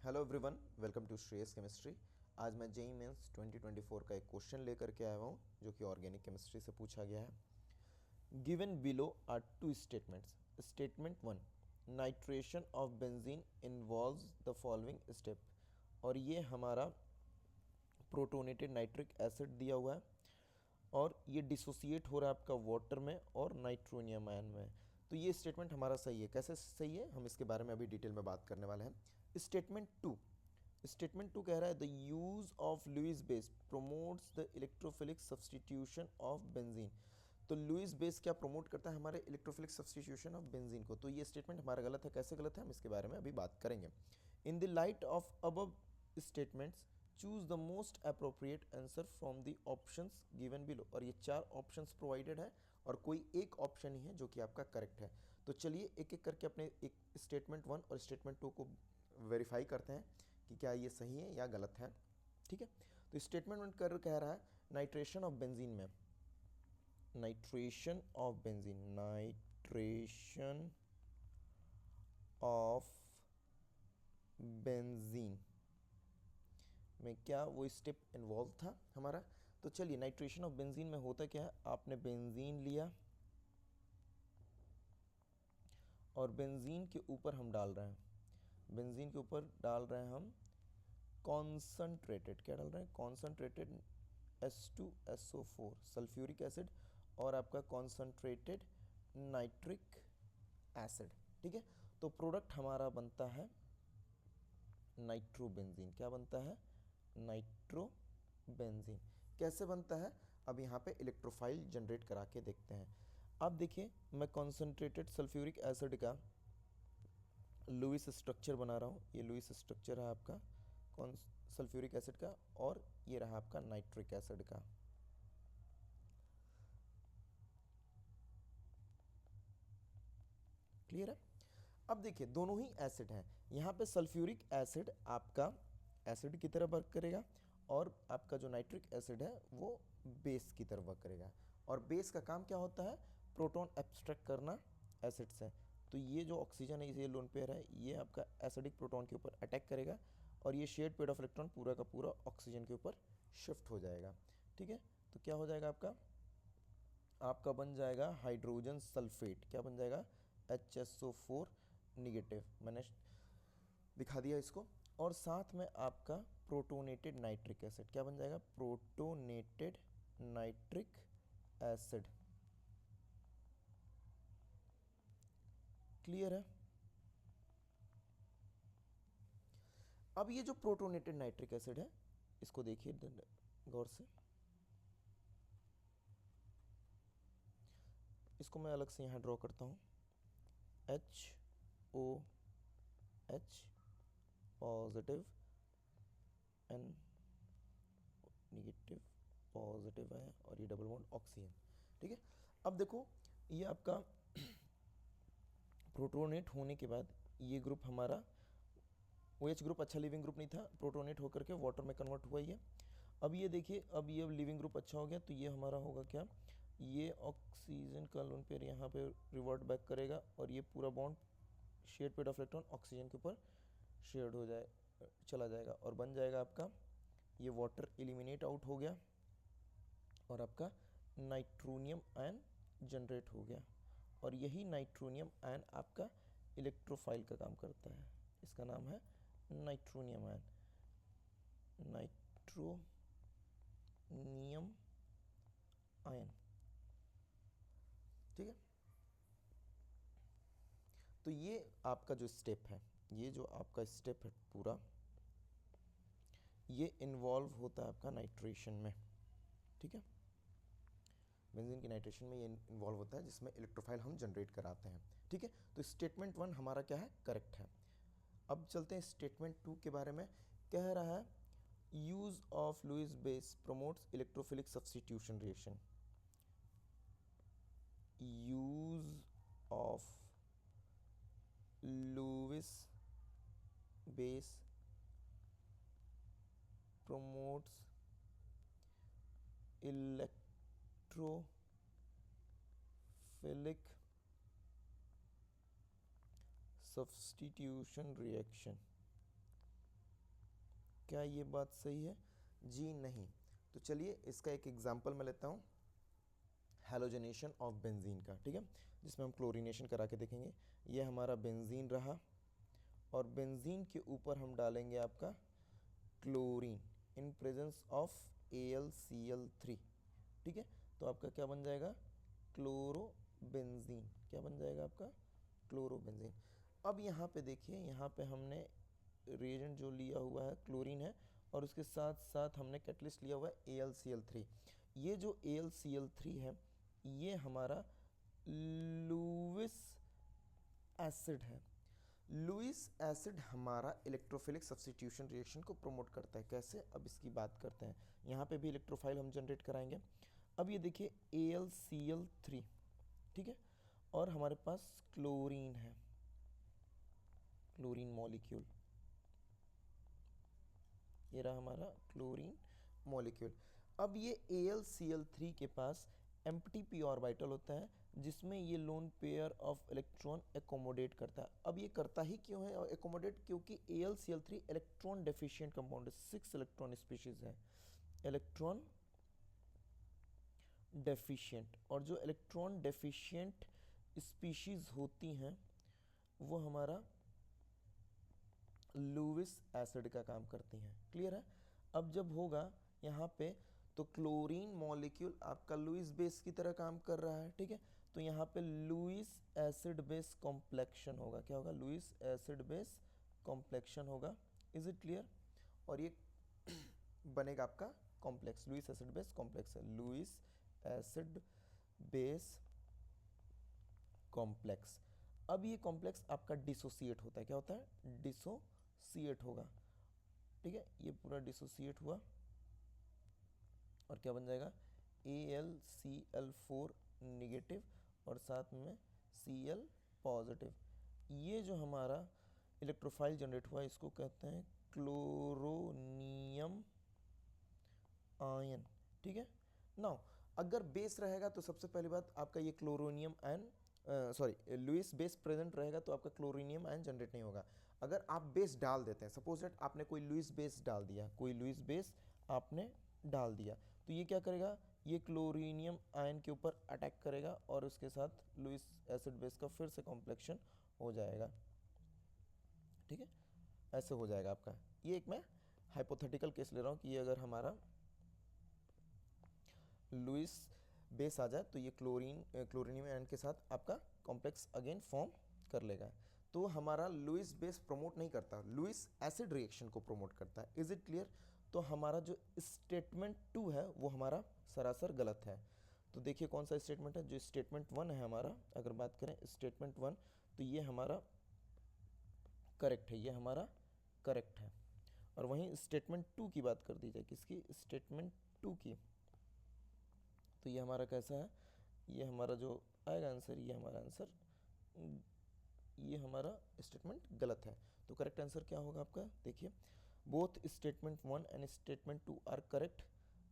Hello everyone, welcome to Shreyas chemistry. आज मैं JEE mains 2024 का एक क्वेश्चन लेकर के आया हूँ जो कि ऑर्गेनिक केमिस्ट्री से पूछा गया है। Given below are two statements. Statement 1, nitration of benzene involves the following step. और ये हमारा प्रोटोनेटेड नाइट्रिक एसिड दिया हुआ है और ये डिसोसिएट हो रहा है आपका वाटर में और नाइट्रोनियम आयन में। तो ये स्टेटमेंट हमारा सही है। कैसे सही है, हम इसके बारे में अभी डिटेल में बात करने वाले हैं। स्टेटमेंट टू कह रहा है the use of Lewis base promotes the electrophilic substitution of benzene. तो लुईस बेस क्या प्रमोट करता है? हमारे इलेक्ट्रोफिलिक सब्सटीट्यूशन ऑफ बेंजीन को। तो ये स्टेटमेंट हमारा गलत है। कैसे गलत है, हम इसके बारे में अभी बात करेंगे। In the light of above statements choose the most appropriate answer from the options given below. और ये 4 ऑप्शंस प्रोवाइडेड है और कोई एक ऑप्शन ही है जो कि आपका करेक्ट है। तो चलिए एक एक करके अपने एक स्टेटमेंट 1 और स्टेटमेंट 2 को वेरीफाई करते हैं कि क्या ये सही है या गलत है। ठीक है, तो स्टेटमेंट 1 कह रहा है नाइट्रेशन ऑफ बेंजीन में, नाइट्रेशन ऑफ बेंजीन में क्या वो स्टेप इन्वॉल्व था हमारा। तो चलिए, नाइट्रेशन ऑफ बेंजीन में होता क्या है, आपने बेंजीन लिया और बेंजीन के ऊपर हम डाल रहे हैं, बेंजीन के ऊपर डाल रहे हैं हम कॉन्सनट्रेटेड, क्या डाल रहे हैं, कॉन्सनट्रेटेड H2SO4 सल्फ्यूरिक एसिड और आपका कॉन्सनट्रेटेड नाइट्रिक एसिड। ठीक है, तो प्रोडक्ट हमारा बनता है नाइट्रोबेंजीन। क्या बनता है? नाइट्रोबेंजीन। कैसे बनता है, अब यहाँ पे इलेक्ट्रोफाइल जनरेट करा के देखते हैं। अब देखिए, मैं कॉन्सनट्रेटेड सल्फ्यूरिक एसिड का लुईस स्ट्रक्चर बना रहा हूँ। ये लुईस स्ट्रक्चर है आपका कौन सल्फ्यूरिक एसिड का, और ये रहा आपका नाइट्रिक एसिड का। क्लियर है? अब देखिए, दोनों ही एसिड हैं। यहाँ पे सल्फ्यूरिक एसिड आपका एसिड की तरह वर्क करेगा और आपका जो नाइट्रिक एसिड है वो बेस की तरह वर्क करेगा। और बेस का काम क्या होता है? प्रोटॉन एब्स्ट्रैक्ट करना एसिड से। तो ये जो ऑक्सीजन है, ये लोन पेयर है, ये आपका एसिडिक प्रोटॉन के ऊपर अटैक करेगा और ये शेयर्ड पेयर ऑफ इलेक्ट्रॉन पूरा का पूरा ऑक्सीजन के ऊपर शिफ्ट हो जाएगा। ठीक है, तो क्या हो जाएगा आपका बन जाएगा हाइड्रोजन सल्फेट। क्या बन जाएगा? HSO4 निगेटिव, मैंने दिखा दिया इसको। और साथ में आपका प्रोटोनेटेड नाइट्रिक एसिड क्या बन जाएगा? Protonated nitric acid. क्लियर है? अब ये जो प्रोटोनेटेड नाइट्रिक एसिड है, इसको देखिए गौर से, इसको मैं अलग से यहां ड्रॉ करता हूं। HOH positive and negative positive है और ये डबल बॉन्ड ऑक्सीजन। ठीक है, अब देखो, ये आपका प्रोटोनेट होने के बाद ये ग्रुप हमारा OH ग्रुप अच्छा लिविंग ग्रुप नहीं था, प्रोटोनेट होकर के वाटर में कन्वर्ट हुआ ये। अब ये देखिए, अब ये लिविंग ग्रुप अच्छा हो गया, तो ये हमारा होगा क्या, ये ऑक्सीजन का लोन पेयर यहाँ पे रिवर्ट बैक करेगा और ये पूरा bond shared pair of electron oxygen के ऊपर शेयर्ड हो जाए चला जाएगा और बन जाएगा आपका, ये वाटर एलिमिनेट आउट हो गया और आपका नाइट्रोनियम आयन जनरेट हो गया। और यही नाइट्रोनियम आयन आपका इलेक्ट्रोफाइल का काम करता है। इसका नाम है नाइट्रोनियम आयन, नाइट्रोनियम आयन। ठीक है, तो ये आपका जो स्टेप है, ये जो आपका स्टेप है पूरा, ये इन्वॉल्व होता है आपका नाइट्रेशन में। ठीक है, बेंजीन की नाइट्रेशन में ये इन्वॉल्व होता है जिसमें इलेक्ट्रोफाइल हम जनरेट कराते हैं। ठीक है, तो स्टेटमेंट 1 हमारा क्या है, करेक्ट है। अब चलते हैं स्टेटमेंट 2 के बारे में। कह रहा है use of Lewis base promotes electrophilic substitution reaction. Use of Lewis base promotes electrophilic substitution reaction। क्या ये बात सही है? जी नहीं। तो चलिए इसका एक एग्जांपल मैं लेता हूँ हैलोजनेशन ऑफ बेंजीन का, ठीक है, जिसमें हम क्लोरीनेशन करा के देखेंगे। ये हमारा बेंजीन रहा और बेंजीन के ऊपर हम डालेंगे आपका chlorine in presence of AlCl3, ठीक है। तो आपका क्या बन जाएगा? क्लोरोबेंजीन। क्या बन जाएगा आपका? क्लोरोबेंजीन। अब यहाँ पे देखिए, यहाँ पे हमने रिएजेंट जो लिया हुआ है क्लोरीन है और उसके साथ साथ हमने कैटलिस्ट लिया हुआ है AlCl3। ये जो AlCl3 है ये हमारा लुईस एसिड है। लुईस एसिड हमारा इलेक्ट्रोफिलिक सब्स्टिट्यूशन रिएक्शन को प्रमोट करता है। कैसे? अब इसकी बात करते हैं। यहाँ पे भी इलेक्ट्रोफाइल हम जनरेट कराएंगे। अब ये देखिए AlCl3, ठीक है, और हमारे पास क्लोरीन है, क्लोरीन मॉलिक्यूल, ये रहा हमारा क्लोरीन मॉलिक्यूल। अब ये AlCl3 के पास एम्प्टी p ऑर्बिटल होता है जिसमें ये lone pair of electron accommodate करता है। अब ये करता ही क्यों है एकोमोडेट? क्योंकि AlCl3 इलेक्ट्रॉन डेफिशिएंट कंपाउंड है, 6 इलेक्ट्रॉन स्पीशीज है, इलेक्ट्रॉन डेफिशिएंट। और जो इलेक्ट्रॉन डेफिशिएंट स्पीशीज होती हैं वो हमारा लुईस एसिड का काम करती हैं। क्लियर है? अब जब होगा यहाँ पे तो क्लोरीन मॉलिक्यूल आपका लुईस बेस की तरह काम कर रहा है, ठीक है। तो यहाँ पे लुईस एसिड बेस कॉम्प्लेक्शन होगा। क्या होगा? लुईस एसिड बेस कॉम्प्लेक्शन होगा। Is it clear? और ये बनेगा आपका complex, Lewis acid base complex है, लुईस एसिड बेस कॉम्प्लेक्स। अब ये कॉम्प्लेक्स आपका डिसोसिएट होता है। क्या होता है? डिसोसिएट होगा, ठीक है। ये पूरा डिसोसिएट हुआ और क्या बन जाएगा? AlCl4 नेगेटिव और साथ में Cl पॉजिटिव। ये जो हमारा इलेक्ट्रोफाइल जनरेट हुआ इसको कहते हैं क्लोरोनियम आयन, ठीक है। नाउ अगर बेस रहेगा तो सबसे पहली बात आपका ये chloronium ion Lewis base present रहेगा तो आपका क्लोरोनियम आयन जनरेट नहीं होगा। अगर आप बेस डाल देते हैं, सपोज दैट आपने कोई लुईस बेस डाल दिया, कोई लुईस बेस आपने डाल दिया, तो ये क्या करेगा? ये क्लोरीनियम आयन के ऊपर अटैक करेगा और उसके साथ लुईस एसिड बेस का फिर से कॉम्प्लेक्शन हो जाएगा, ठीक है। ऐसे हो जाएगा आपका। ये एक मैं हाइपोथेटिकल केस ले रहा हूँ कि ये अगर हमारा लुईस बेस आ जाए तो ये क्लोरीनियम आयन के साथ आपका कॉम्प्लेक्स अगेन फॉर्म कर लेगा। तो हमारा लुईस बेस प्रमोट नहीं करता, लुईस एसिड रिएक्शन को प्रमोट करता है। Is it clear? तो हमारा जो स्टेटमेंट 2 है वो हमारा सरासर गलत है। तो देखिए कौन सा स्टेटमेंट है। जो स्टेटमेंट 1 है हमारा, अगर बात करें स्टेटमेंट 1, तो ये हमारा करेक्ट है, ये हमारा करेक्ट है। और वहीं स्टेटमेंट 2 की बात कर दी जाए, किसकी? स्टेटमेंट 2 की, तो ये हमारा कैसा है? ये हमारा जो आएगा आंसर, ये हमारा आंसर, ये हमारा स्टेटमेंट गलत है। तो करेक्ट आंसर क्या होगा आपका? देखिए both statement 1 and statement 2 are correct.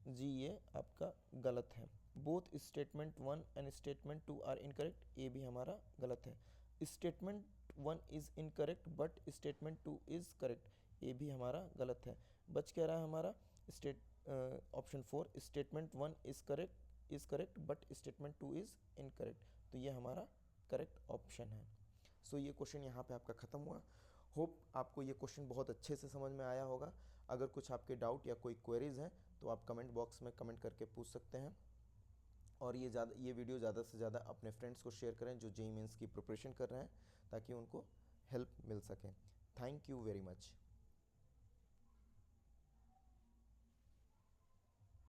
जी ये आपका गलत है। Both statement 1 and statement 2 are incorrect, ये भी हमारा गलत है। Statement 1 is incorrect but statement 2 is correct, ये भी हमारा गलत है। बच क्या रहा है हमारा? Option 4, statement 1 is correct but statement 2 is incorrect, तो ये हमारा करेक्ट ऑप्शन है। सो ये क्वेश्चन यहाँ पे आपका ख़त्म हुआ। होप आपको ये क्वेश्चन बहुत अच्छे से समझ में आया होगा। अगर कुछ आपके डाउट या कोई क्वेरीज हैं तो आप कमेंट बॉक्स में कमेंट करके पूछ सकते हैं। और ये वीडियो ज़्यादा से ज़्यादा अपने फ्रेंड्स को शेयर करें जो जेईई मेंस की प्रिपरेशन कर रहे हैं, ताकि उनको हेल्प मिल सके। Thank you very much.